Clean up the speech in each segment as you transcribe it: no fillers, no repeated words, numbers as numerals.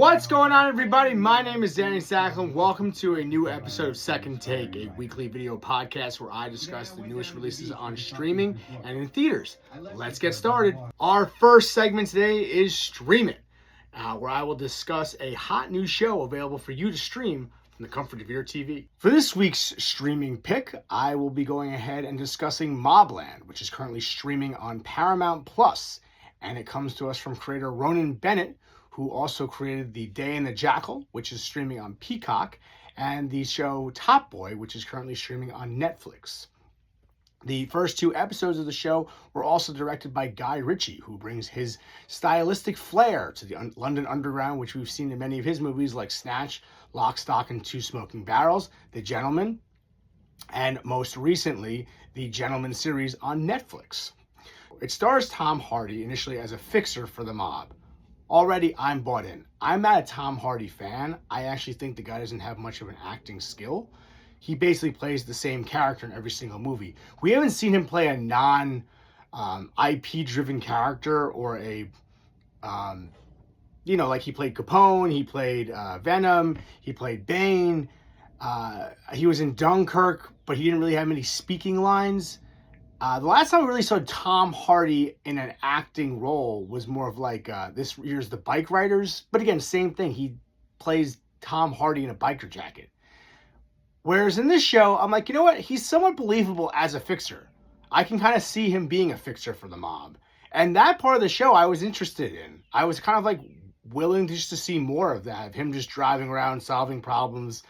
What's going on, everybody? My name is Danny Sacklin. Welcome to a new episode of Second Take, a weekly video podcast where I discuss the newest releases on streaming and in theaters. Let's get started. Our first segment today is Streaming, where I will discuss a hot new show available for you to stream from the comfort of your TV. For this week's streaming pick, I will be going ahead and discussing Mobland, which is currently streaming on Paramount Plus, and it comes to us from creator Ronan Bennett, who also created The Day and the Jackal, which is streaming on Peacock, and the show Top Boy, which is currently streaming on Netflix. The first two episodes of the show were also directed by Guy Ritchie, who brings his stylistic flair to the London Underground, which we've seen in many of his movies like Snatch, Lock, Stock, and Two Smoking Barrels, The Gentleman, and most recently, the Gentleman series on Netflix. It stars Tom Hardy initially as a fixer for the mob. Already, I'm bought in. I'm not a Tom Hardy fan. I actually think the guy doesn't have much of an acting skill. He basically plays the same character in every single movie. We haven't seen him play a non-IP-driven character or a, like he played Capone, he played Venom, he played Bane. He was in Dunkirk, but he didn't really have many speaking lines. The last time we really saw Tom Hardy in an acting role was more of like this year's The Bike Riders. But again, same thing. He plays Tom Hardy in a biker jacket. Whereas in this show, I'm like, you know what? He's somewhat believable as a fixer. I can kind of see him being a fixer for the mob. And that part of the show I was interested in. I was kind of like willing just to see more of that. Of him just driving around, solving problems,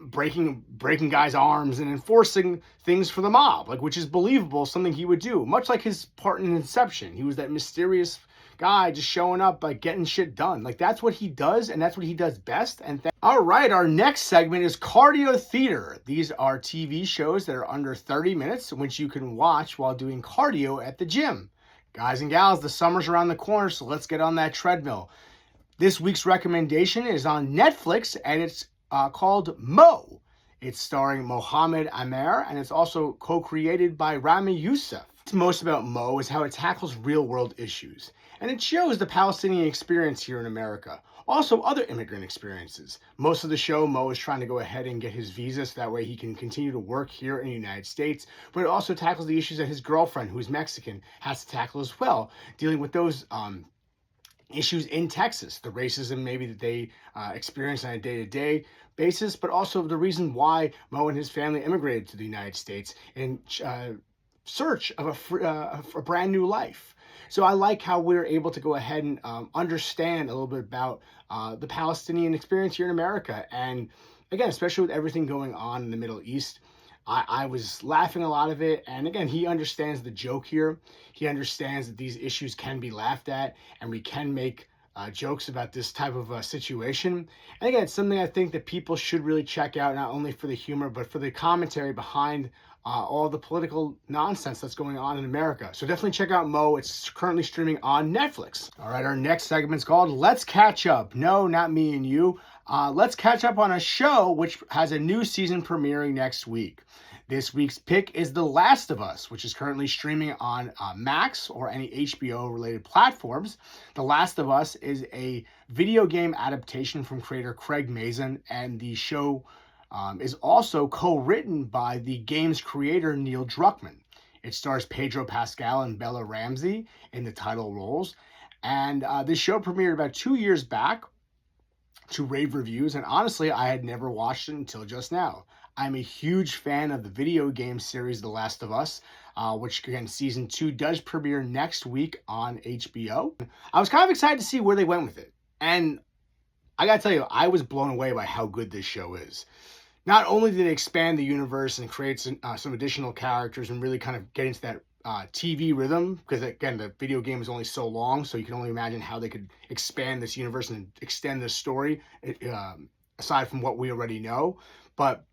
breaking guys' arms and enforcing things for the mob, which is believable, something he would do. Much like his part in Inception. He was that mysterious guy just showing up, getting shit done. That's what he does, and that's what he does best. All right, our next segment is Cardio Theater. These are TV shows that are under 30 minutes, which you can watch while doing cardio at the gym. Guys and gals, the summer's around the corner, so let's get on that treadmill. This week's recommendation is on Netflix, and it's called Mo. It's starring Mohammed Amer, and it's also co-created by Rami Youssef. What's most about Mo is how it tackles real-world issues, and it shows the Palestinian experience here in America. Also, other immigrant experiences. Most of the show, Mo is trying to go ahead and get his visa so that way he can continue to work here in the United States, but it also tackles the issues that his girlfriend, who's Mexican, has to tackle as well, dealing with those issues in Texas, the racism maybe that they experience on a day-to-day basis, but also the reason why Mo and his family immigrated to the United States in search of a brand new life. So I like how we're able to go ahead and understand a little bit about the Palestinian experience here in America. And again, especially with everything going on in the Middle East, I was laughing a lot of it. And again, he understands the joke here. He understands that these issues can be laughed at and we can make jokes about this type of situation. And again, it's something I think that people should really check out, not only for the humor, but for the commentary behind all the political nonsense that's going on in America. So definitely check out Mo. It's currently streaming on Netflix. All right, our next segment's called Let's Catch Up. No, not me and you. Let's catch up on a show which has a new season premiering next week. This week's pick is The Last of Us, which is currently streaming on Max or any HBO-related platforms. The Last of Us is a video game adaptation from creator Craig Mazin, and the show is also co-written by the game's creator Neil Druckmann. It stars Pedro Pascal and Bella Ramsey in the title roles, and this show premiered about 2 years back to rave reviews, and honestly, I had never watched it until just now. I'm a huge fan of the video game series The Last of Us, which again, season 2 does premiere next week on HBO. I was kind of excited to see where they went with it, and I gotta tell you, I was blown away by how good this show is. Not only did it expand the universe and create some additional characters and really kind of get into that TV rhythm, because again, the video game is only so long, so you can only imagine how they could expand this universe and extend this story, aside from what we already know. But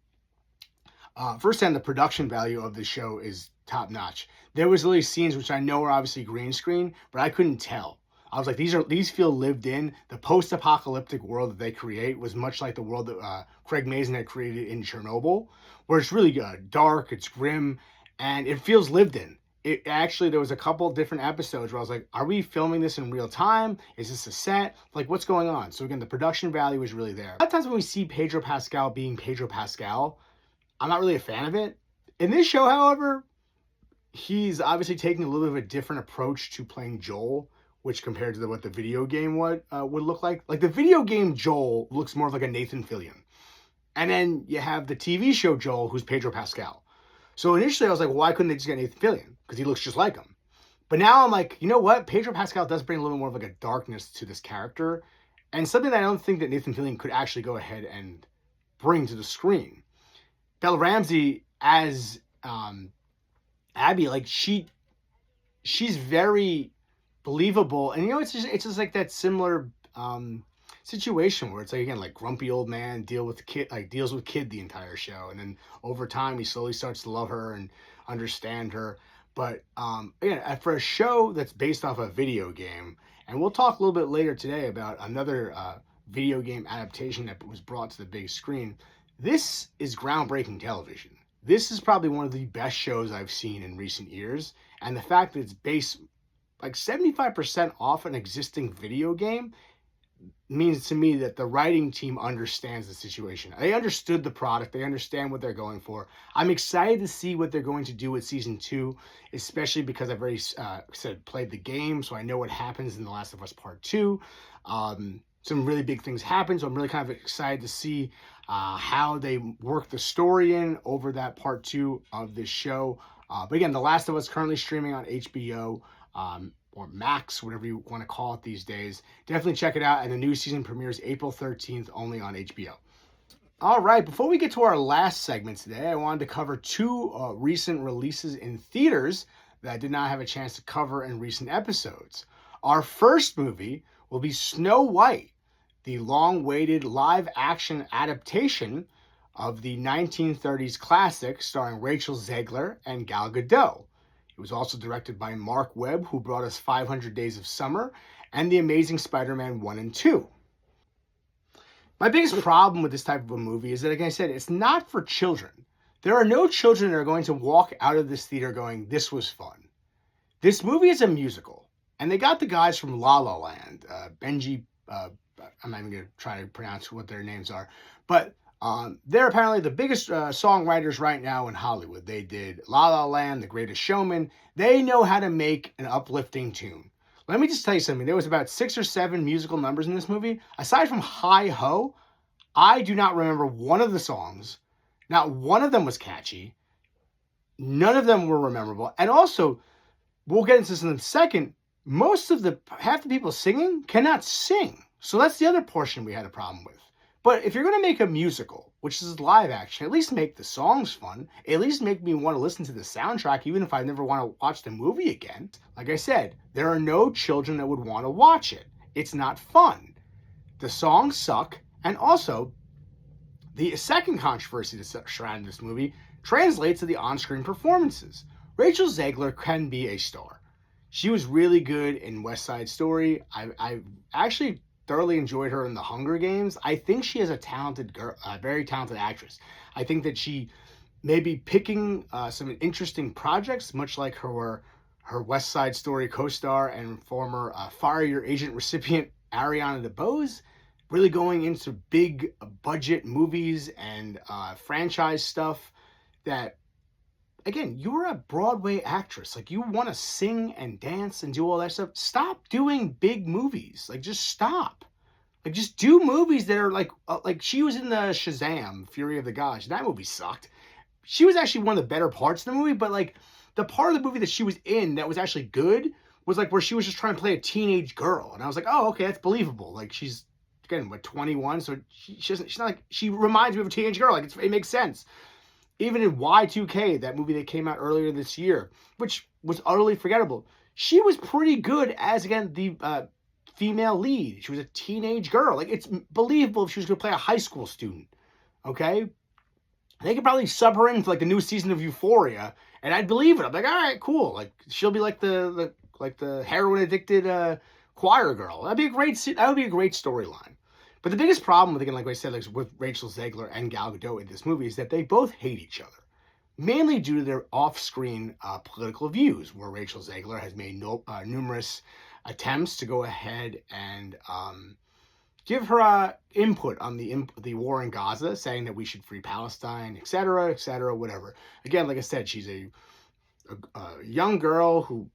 firsthand, the production value of the show is top notch. There was literally scenes which I know are obviously green screen, but I couldn't tell. I was like, these feel lived in. The post-apocalyptic world that they create was much like the world that Craig Mazin had created in Chernobyl, where it's really dark, it's grim, and it feels lived in. it actually, there was a couple different episodes where I was like, are we filming this in real time? Is this a set? Like, what's going on? So again, the production value is really there. A lot of times when we see Pedro Pascal being Pedro Pascal, I'm not really a fan of it. In this show, however, he's obviously taking a little bit of a different approach to playing Joel, which compared to what the video game would look like. Like the video game Joel looks more like a Nathan Fillion. And then you have the TV show Joel, who's Pedro Pascal. So initially I was like, well, why couldn't they just get Nathan Fillion? Because he looks just like him. But now I'm like, you know what? Pedro Pascal does bring a little more of like a darkness to this character. And something that I don't think that Nathan Fillion could actually go ahead and bring to the screen. Bella Ramsey as Abby, like she's very believable. And you know, it's just like that similar situation where it's like, again, like grumpy old man deals with kid the entire show, and then over time he slowly starts to love her and understand her. But again, for a show that's based off a video game, and we'll talk a little bit later today about another video game adaptation that was brought to the big screen, this is groundbreaking television. This is probably one of the best shows I've seen in recent years, and the fact that it's based like 75% off an existing video game means to me that the writing team understands the situation. They understood the product. They understand what they're going for. I'm excited to see what they're going to do with season 2, especially because I've already played the game, so I know what happens in The Last of Us Part 2. Some really big things happen, so I'm really kind of excited to see how they work the story in over that Part 2 of this show. But again, The Last of Us currently streaming on HBO. Or Max, whatever you want to call it these days. Definitely check it out. And the new season premieres April 13th only on HBO. All right, before we get to our last segment today, I wanted to cover 2 recent releases in theaters that I did not have a chance to cover in recent episodes. Our first movie will be Snow White, the long-awaited live-action adaptation of the 1930s classic starring Rachel Zegler and Gal Gadot. It was also directed by Mark Webb, who brought us 500 Days of Summer and The Amazing Spider-Man 1 and 2. My biggest problem with this type of a movie is that, like I said, it's not for children. There are no children that are going to walk out of this theater going, this was fun. This movie is a musical, and they got the guys from La La Land, Benji, I'm not even going to try to pronounce what their names are, but they're apparently the biggest songwriters right now in Hollywood. They did La La Land, The Greatest Showman. They know how to make an uplifting tune. Let me just tell you something. There was about 6 or 7 musical numbers in this movie. Aside from Hi Ho, I do not remember one of the songs. Not one of them was catchy. None of them were memorable. And also, we'll get into this in a second, half the people singing cannot sing. So that's the other portion we had a problem with. But if you're going to make a musical, which is live action, at least make the songs fun. At least make me want to listen to the soundtrack, even if I never want to watch the movie again. Like I said, there are no children that would want to watch it. It's not fun. The songs suck. And also, the second controversy that surrounded this movie translates to the on-screen performances. Rachel Zegler can be a star. She was really good in West Side Story. I actually thoroughly enjoyed her in the Hunger Games. I think she is a talented girl, a very talented actress. I think that she may be picking some interesting projects, much like her West Side Story co-star and former Fire Your Agent recipient Ariana DeBose, really going into big budget movies and franchise stuff that, again, you're a Broadway actress. Like, you want to sing and dance and do all that stuff. Stop doing big movies. Like, just stop. Like, just do movies that are like she was in the Shazam, Fury of the Gods. That movie sucked. She was actually one of the better parts of the movie, but like the part of the movie that she was in that was actually good was like where she was just trying to play a teenage girl. And I was like, oh, okay, that's believable. Like, she's, again, 21, so she's not like, she reminds me of a teenage girl. Like, it makes sense. Even in Y2K, that movie that came out earlier this year, which was utterly forgettable, she was pretty good as, again, the female lead. She was a teenage girl. Like, it's believable if she was going to play a high school student, okay? They could probably sub her in for, like, the new season of Euphoria, and I'd believe it. I'm like, all right, cool. Like, she'll be like the heroin-addicted choir girl. That would be a great storyline. But the biggest problem with, again, like I said, like with Rachel Zegler and Gal Gadot in this movie is that they both hate each other. mainly due to their off-screen political views, where Rachel Zegler has made numerous attempts to go ahead and give her input on the war in Gaza, saying that we should free Palestine, etc., whatever. Again, like I said, she's a young girl who,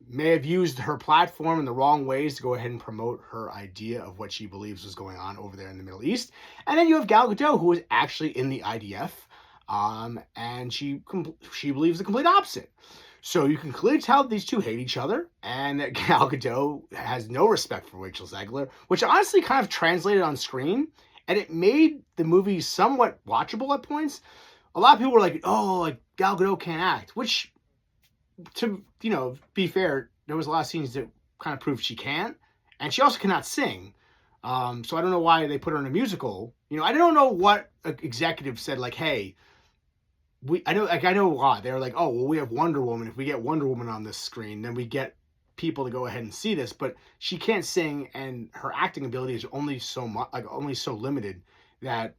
may have used her platform in the wrong ways to go ahead and promote her idea of what she believes was going on over there in the Middle East. And then you have Gal Gadot, who is actually in the IDF, and she believes the complete opposite. So you can clearly tell that these two hate each other, and that Gal Gadot has no respect for Rachel Zegler, which honestly kind of translated on screen, and it made the movie somewhat watchable at points. A lot of people were like, "Oh, like Gal Gadot can't act," which, to be fair, there was a lot of scenes that kind of proved she can't, and she also cannot sing. So I don't know why they put her in a musical. I don't know what executive said, like, "Hey, I know a lot." They were like, "Oh, well, we have Wonder Woman. If we get Wonder Woman on this screen, then we get people to go ahead and see this." But she can't sing, and her acting ability is only so much, only so limited, that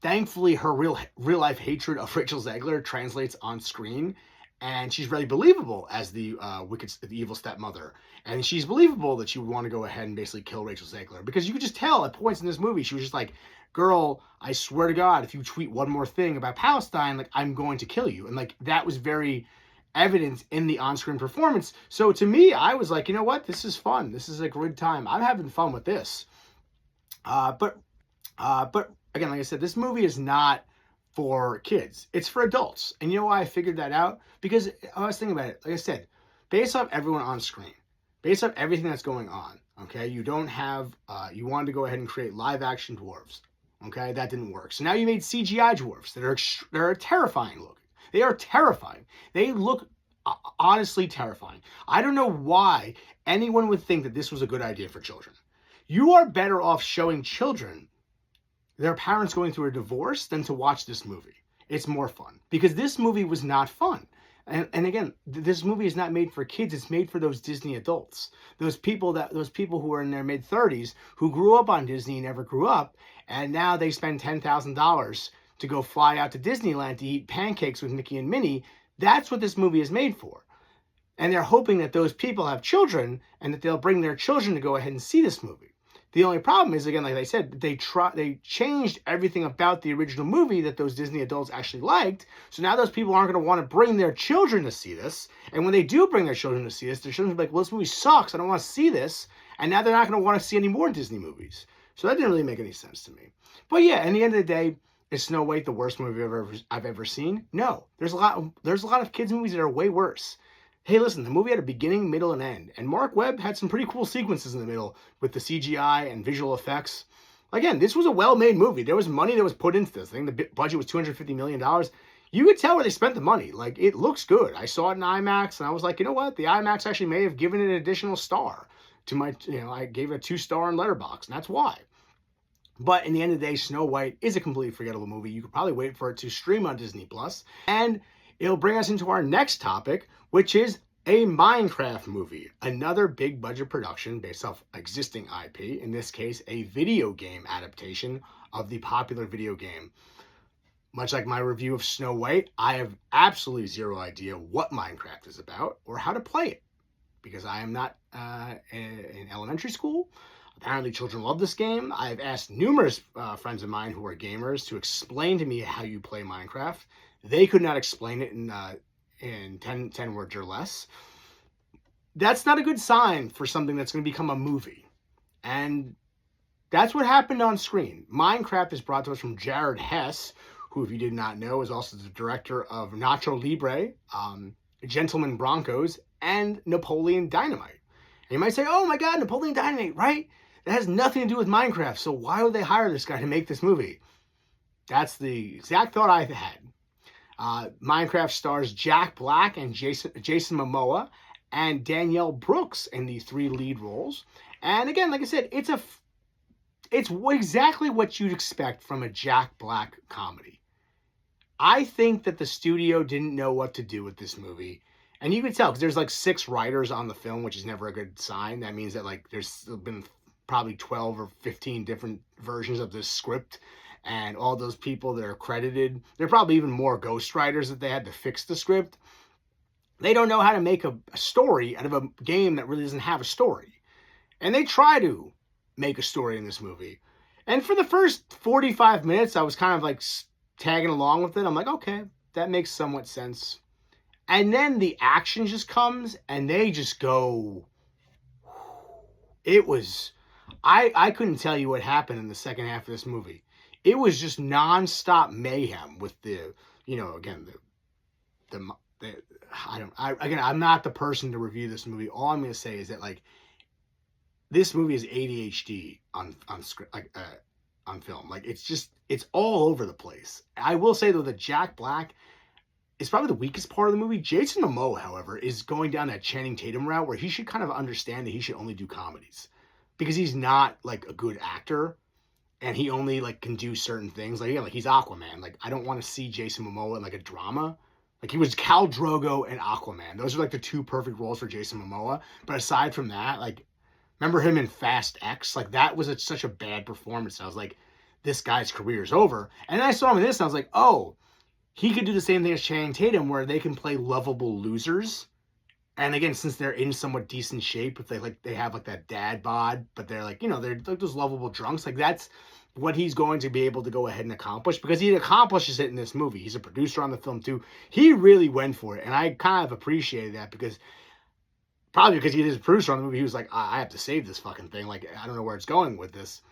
thankfully her real life hatred of Rachel Zegler translates on screen, and she's really believable as the evil stepmother. And she's believable that she would want to go ahead and basically kill Rachel Zegler, because you could just tell at points in this movie she was just like, "Girl, I swear to God, if you tweet one more thing about Palestine, like, I'm going to kill you." And like, that was very evident in the on-screen performance. So to me, I was like, you know what? This is fun. This is a good time. I'm having fun with this. But again, like I said, this movie is not for kids. It's for adults. And you know why I figured that out? Because I was thinking about it. Like I said, based off everyone on screen, based off everything that's going on, okay, you don't have, you wanted to go ahead and create live action dwarves. Okay, that didn't work. So now you made CGI dwarves that are terrifying looking. They are terrifying. They look honestly terrifying. I don't know why anyone would think that this was a good idea for children. You are better off showing children their parents going through a divorce than to watch this movie. It's more fun, because this movie was not fun. And again, this movie is not made for kids. It's made for those Disney adults, those people who are in their mid-30s, who grew up on Disney and never grew up, and now they spend $10,000 to go fly out to Disneyland to eat pancakes with Mickey and Minnie. That's what this movie is made for. And they're hoping that those people have children and that they'll bring their children to go ahead and see this movie. The only problem is, again, like I said, they changed everything about the original movie that those Disney adults actually liked. So now those people aren't going to want to bring their children to see this. And when they do bring their children to see this, their children will be like, "Well, this movie sucks. I don't want to see this." And now they're not going to want to see any more Disney movies. So that didn't really make any sense to me. But yeah, in the end of the day, is Snow White the worst movie I've ever seen? No. There's a lot of kids movies that are way worse. Hey, listen, the movie had a beginning, middle, and end. And Mark Webb had some pretty cool sequences in the middle with the CGI and visual effects. Again, this was a well-made movie. There was money that was put into this thing. The budget was $250 million. You could tell where they spent the money. Like, it looks good. I saw it in IMAX, and I was like, you know what? The IMAX actually may have given it an additional star to my, I gave it a 2-star in Letterboxd, and that's why. But in the end of the day, Snow White is a completely forgettable movie. You could probably wait for it to stream on Disney+. And it'll bring us into our next topic, which is a Minecraft movie. Another big budget production based off existing IP. In this case, a video game adaptation of the popular video game. Much like my review of Snow White, I have absolutely zero idea what Minecraft is about or how to play it, because I am not in elementary school. Apparently children love this game. I've asked numerous friends of mine who are gamers to explain to me how you play Minecraft. They could not explain it in 10 words or less. That's not a good sign for something that's going to become a movie. And that's what happened on screen. Minecraft is brought to us from Jared Hess, who, if you did not know, is also the director of Nacho Libre, Gentleman Broncos, and Napoleon Dynamite. And you might say, "Oh my God, Napoleon Dynamite, right? That has nothing to do with Minecraft, so why would they hire this guy to make this movie?" That's the exact thought I had. Minecraft stars Jack Black and Jason Momoa and Danielle Brooks in the 3 lead roles. And again, like I said, it's exactly what you'd expect from a Jack Black comedy. I think that the studio didn't know what to do with this movie. And you can tell, because there's like 6 writers on the film, which is never a good sign. That means that like there's been probably 12 or 15 different versions of this script. and all those people that are credited, there are probably even more ghostwriters that they had to fix the script. They don't know how to make a story out of a game that really doesn't have a story. And they try to make a story in this movie. And for the first 45 minutes, I was kind of like tagging along with it. I'm like, okay, that makes somewhat sense. And then the action just comes and they just go. It was, I couldn't tell you what happened in the second half of this movie. It was just nonstop mayhem with the, again, the I'm not the person to review this movie. All I'm going to say is that, like, this movie is ADHD on script, like, on film. Like, it's all over the place. I will say, though, that Jack Black is probably the weakest part of the movie. Jason Momoa, however, is going down that Channing Tatum route where he should kind of understand that he should only do comedies because he's not, like, a good actor and he only, like, can do certain things. Like, yeah, like, he's Aquaman. Like, I don't want to see Jason Momoa in, like, a drama. Like, he was Khal Drogo and Aquaman. Those are, like, the two perfect roles for Jason Momoa. But aside from that, like, remember him in Fast X? Like, that was such a bad performance. I was like, this guy's career is over. And then I saw him in this, and I was like, oh, he could do the same thing as Channing Tatum, where they can play lovable losers. And again, since they're in somewhat decent shape, if they have like that dad bod, but they're like, they're like those lovable drunks. Like, that's what he's going to be able to go ahead and accomplish, because he accomplishes it in this movie. He's a producer on the film too. He really went for it, and I kind of appreciated that, because probably because he is a producer on the movie, he was like, I have to save this fucking thing. Like, I don't know where it's going with this.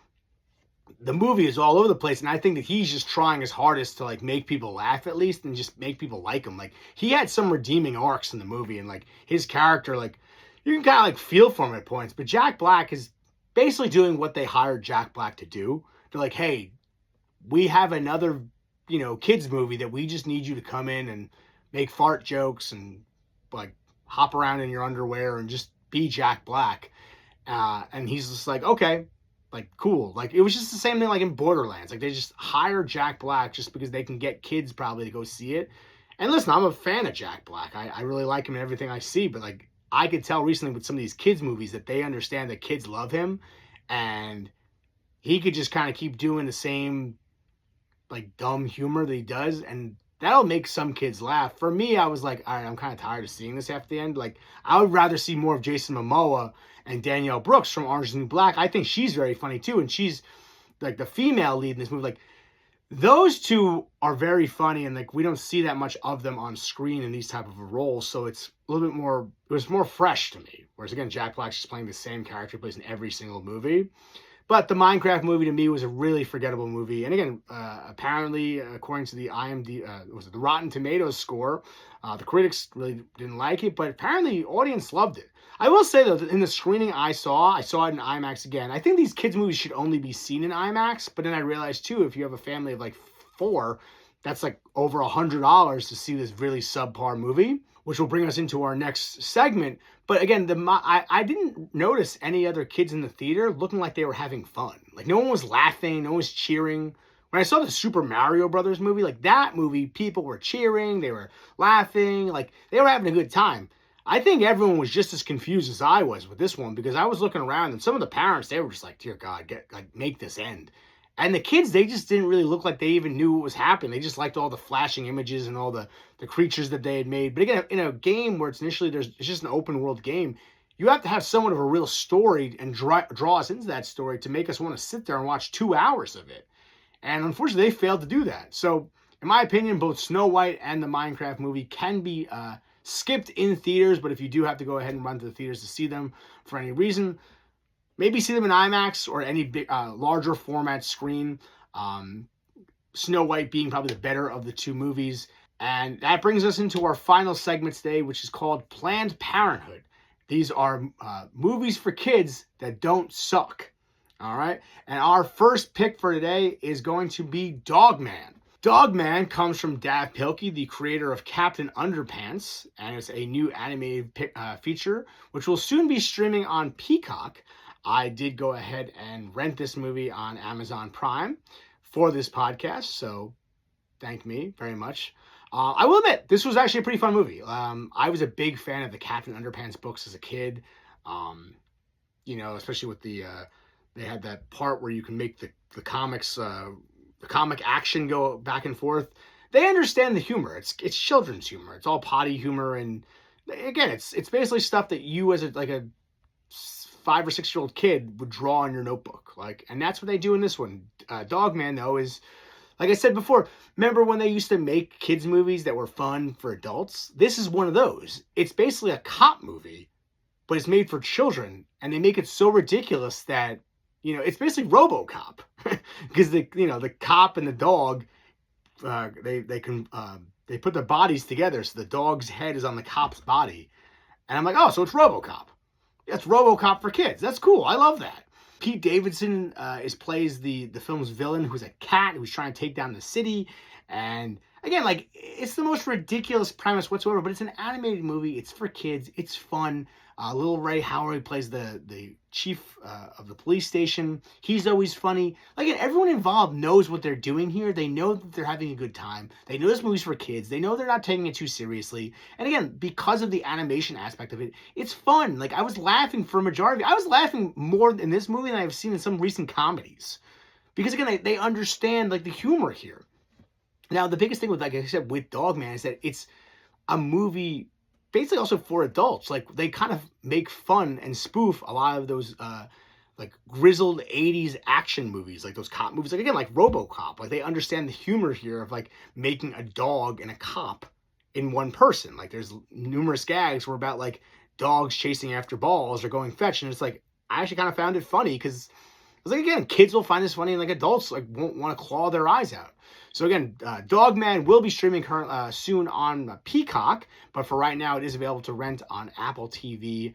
The movie is all over the place, and I think that he's just trying his hardest to, like, make people laugh at least, and just make people like him. Like, he had some redeeming arcs in the movie, and, like, his character, like, you can kind of, like, feel for him at points. But Jack Black is basically doing what they hired Jack Black to do. They're like, hey, we have another, kids movie that we just need you to come in and make fart jokes and, like, hop around in your underwear and just be Jack Black. And he's just like, okay, like, cool. Like, it was just the same thing like in Borderlands. Like, they just hire Jack Black just because they can get kids probably to go see it. And listen, I'm a fan of Jack Black. I really like him in everything I see. But, like, I could tell recently with some of these kids movies that they understand that kids love him. And he could just kind of keep doing the same, like, dumb humor that he does. And that'll make some kids laugh. For me, I was like, all right, I'm kind of tired of seeing this after the end. Like, I would rather see more of Jason Momoa and Danielle Brooks from Orange is the New Black. I think she's very funny too, and she's like the female lead in this movie. Like, those two are very funny, and like, we don't see that much of them on screen in these type of roles, so it's a little bit more. It was more fresh to me. Whereas again, Jack Black's just playing the same character he plays in every single movie. But the Minecraft movie to me was a really forgettable movie. And again, apparently, according to the IMDb, the Rotten Tomatoes score, the critics really didn't like it, but apparently the audience loved it. I will say, though, that in the screening I saw it in IMAX again. I think these kids' movies should only be seen in IMAX, but then I realized, too, if you have a family of like 4, that's like over $100 to see this really subpar movie, which will bring us into our next segment. But again, I didn't notice any other kids in the theater looking like they were having fun. Like, no one was laughing, no one was cheering. When I saw the Super Mario Brothers movie, like that movie, people were cheering, they were laughing, like they were having a good time. I think everyone was just as confused as I was with this one, because I was looking around and some of the parents, they were just like, dear God, make this end. And the kids, they just didn't really look like they even knew what was happening. They just liked all the flashing images and all the creatures that they had made. But again, in a game where it's just an open world game, you have to have somewhat of a real story and draw us into that story to make us want to sit there and watch 2 hours of it. And unfortunately, they failed to do that. So, in my opinion, both Snow White and the Minecraft movie can be skipped in theaters. But if you do have to go ahead and run to the theaters to see them for any reason, maybe see them in IMAX or any big, larger format screen. Snow White being probably the better of the two movies. And that brings us into our final segment today, which is called Planned Parenthood. These are movies for kids that don't suck. All right. And our first pick for today is going to be Dogman. Dogman comes from Dav Pilkey, the creator of Captain Underpants, and it's a new animated feature, which will soon be streaming on Peacock. I did go ahead and rent this movie on Amazon Prime for this podcast, so thank me very much. I will admit, this was actually a pretty fun movie. I was a big fan of the Captain Underpants books as a kid, especially with the, they had that part where you can make the comics comic action go back and forth. They understand the humor. It's children's humor. It's all potty humor, and again, it's basically stuff that you as a 5 or 6 year old kid would draw in your notebook. Like, and that's what they do in this one. Dogman though is, like I said before, remember when they used to make kids movies that were fun for adults? This is one of those. It's basically a cop movie, but it's made for children, and they make it so ridiculous that, it's basically RoboCop, because the cop and the dog, they put their bodies together, so the dog's head is on the cop's body, and I'm like, oh, so it's RoboCop. That's RoboCop for kids. That's cool. I love that. Pete Davidson plays the film's villain, who's a cat who's trying to take down the city. And again, like, it's the most ridiculous premise whatsoever, but it's an animated movie. It's for kids. It's fun. Little Ray Howard plays the chief of the police station. He's always funny. Like, again, everyone involved knows what they're doing here. They know that they're having a good time. They know this movie's for kids. They know they're not taking it too seriously. And again, because of the animation aspect of it, it's fun. Like, I was laughing for a majority. I was laughing more in this movie than I've seen in some recent comedies. Because again, they understand, like, the humor here. Now, the biggest thing with, like I said, with Dogman is that it's a movie basically also for adults. Like, they kind of make fun and spoof a lot of those like grizzled 80s action movies, like those cop movies, like, again, like RoboCop. Like, they understand the humor here of, like, making a dog and a cop in one person. Like, there's numerous gags where about, like, dogs chasing after balls or going fetch, and it's like, I actually kind of found it funny because, like, again, kids will find this funny, and like adults like won't want to claw their eyes out. So again, Dogman will be streaming soon on Peacock, but for right now, it is available to rent on Apple TV,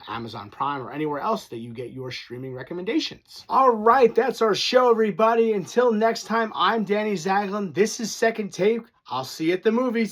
Amazon Prime, or anywhere else that you get your streaming recommendations. All right, that's our show, everybody. Until next time, I'm Danny Zaglin. This is Second Take. I'll see you at the movies.